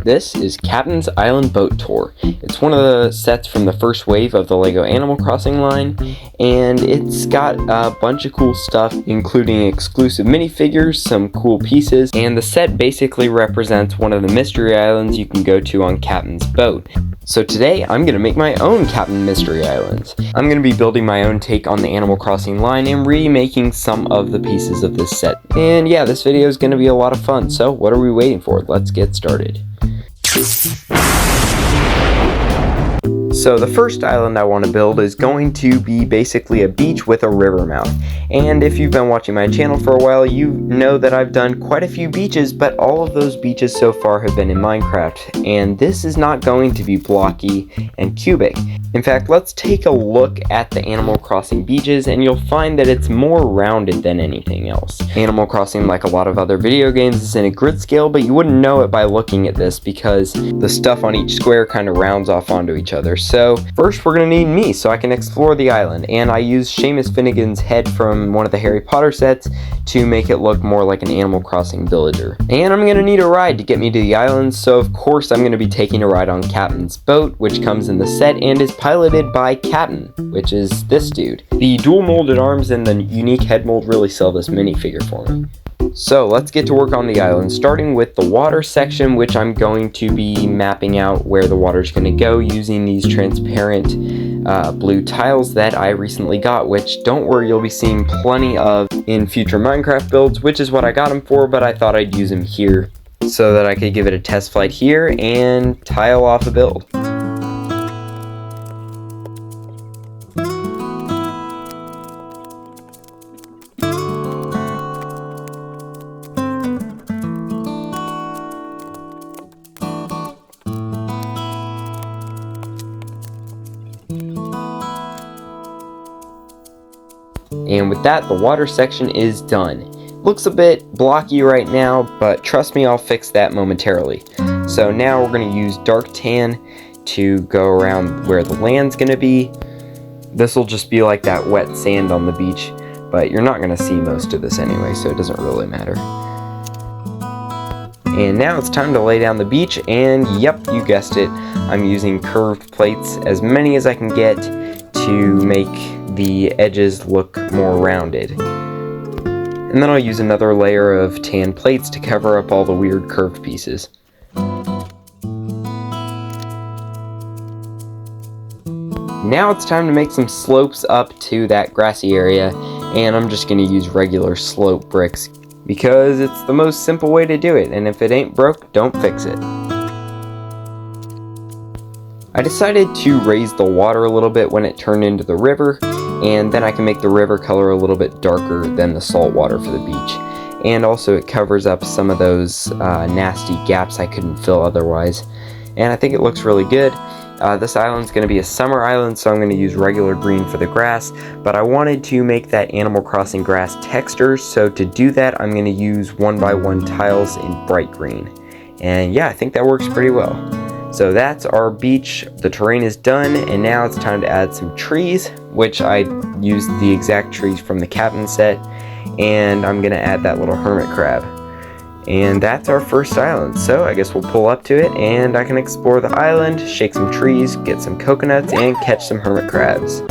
This is Captain's Island Boat Tour. It's one of the sets from the first wave of the LEGO Animal Crossing line, and it's got a bunch of cool stuff, including exclusive minifigures, some cool pieces, and the set basically represents one of the mystery islands you can go to on Captain's boat. So today, I'm going to make my own Captain Mystery Islands. I'm going to be building my own take on the Animal Crossing line and remaking some of the pieces of this set. And yeah, this video is going to be a lot of fun, so what are we waiting for? Let's get started. So the first island I want to build is going to be basically a beach with a river mouth. And if you've been watching my channel for a while, you know that I've done quite a few beaches, but all of those beaches so far have been in Minecraft. And this is not going to be blocky and cubic. In fact, let's take a look at the Animal Crossing beaches and you'll find that it's more rounded than anything else. Animal Crossing, like a lot of other video games, is in a grid scale, but you wouldn't know it by looking at this because the stuff on each square kind of rounds off onto each other. So first we're going to need me so I can explore the island, and I used Seamus Finnegan's head from one of the Harry Potter sets to make it look more like an Animal Crossing villager. And I'm going to need a ride to get me to the island, so of course I'm going to be taking a ride on Captain's boat, which comes in the set and is piloted by Captain, which is this dude. The dual molded arms and the unique head mold really sell this minifigure for me. So let's get to work on the island, starting with the water section, which I'm going to be mapping out where the water is going to go using these transparent blue tiles that I recently got, which don't worry, you'll be seeing plenty of in future Minecraft builds, which is what I got them for, but I thought I'd use them here so that I could give it a test flight here and tile off a build. And with that, the water section is done. Looks a bit blocky right now, but trust me, I'll fix that momentarily. So now we're going to use dark tan to go around where the land's going to be. This will just be like that wet sand on the beach, but you're not going to see most of this anyway, so it doesn't really matter. And now it's time to lay down the beach, and yep, you guessed it, I'm using curved plates, as many as I can get, to make the edges look more rounded. And then I'll use another layer of tan plates to cover up all the weird curved pieces. Now it's time to make some slopes up to that grassy area, and I'm just going to use regular slope bricks because it's the most simple way to do it, and if it ain't broke, don't fix it. I decided to raise the water a little bit when it turned into the river, and then I can make the river color a little bit darker than the salt water for the beach. And also it covers up some of those nasty gaps I couldn't fill otherwise. And I think it looks really good. This island's going to be a summer island, so I'm going to use regular green for the grass, but I wanted to make that Animal Crossing grass texture, so to do that I'm going to use 1x1 tiles in bright green. And yeah, I think that works pretty well. So that's our beach, the terrain is done, and now it's time to add some trees, which I used the exact trees from the Captain set, and I'm going to add that little hermit crab. And that's our first island, so I guess we'll pull up to it, and I can explore the island, shake some trees, get some coconuts, and catch some hermit crabs.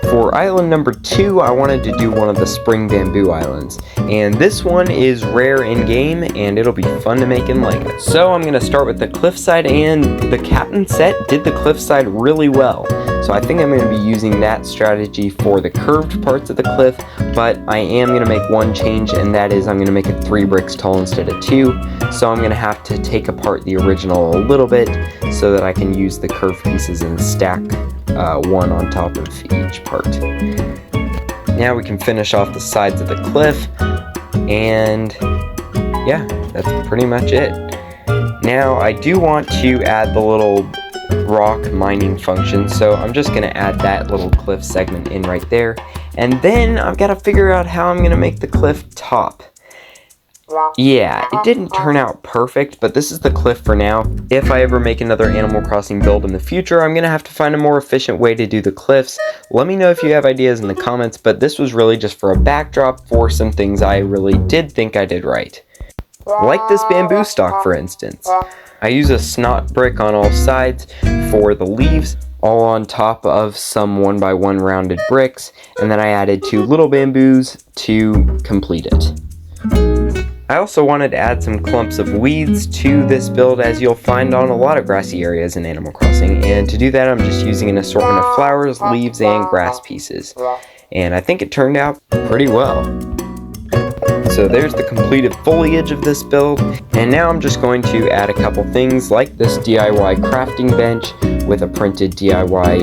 For island number 2, I wanted to do one of the spring bamboo islands, and this one is rare in game and it'll be fun to make in LEGO. So I'm going to start with the cliffside, and the Captain set did the cliffside really well. So I think I'm going to be using that strategy for the curved parts of the cliff, but I am going to make one change, and that is I'm going to make it 3 bricks tall instead of 2. So I'm going to have to take apart the original a little bit so that I can use the curved pieces and stack one on top of each part. Now we can finish off the sides of the cliff, and yeah, that's pretty much it. Now I do want to add the little rock mining function, so I'm just going to add that little cliff segment in right there, and then I've got to figure out how I'm going to make the cliff top. Yeah, it didn't turn out perfect, but this is the cliff for now. If I ever make another Animal Crossing build in the future, I'm going to have to find a more efficient way to do the cliffs. Let me know if you have ideas in the comments, but this was really just for a backdrop for some things I really did think I did right. Like this bamboo stalk, for instance. I use a snot brick on all sides for the leaves, all on top of some 1x1 rounded bricks, and then I added 2 little bamboos to complete it. I also wanted to add some clumps of weeds to this build, as you'll find on a lot of grassy areas in Animal Crossing, and to do that I'm just using an assortment of flowers, leaves, and grass pieces. And I think it turned out pretty well. So there's the completed foliage of this build, and now I'm just going to add a couple things like this DIY crafting bench with a printed DIY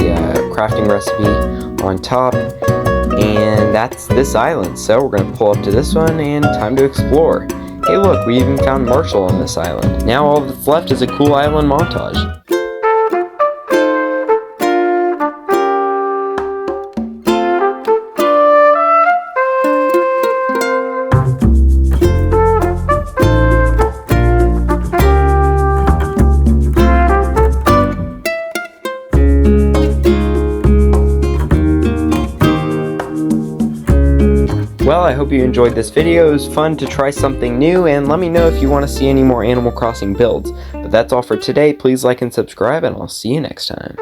crafting recipe on top, and that's this island. So we're going to pull up to this one and time to explore. Hey look, we even found Marshall on this island. Now all that's left is a cool island montage. Well, I hope you enjoyed this video. It was fun to try something new, and let me know if you want to see any more Animal Crossing builds. But that's all for today. Please like and subscribe, and I'll see you next time.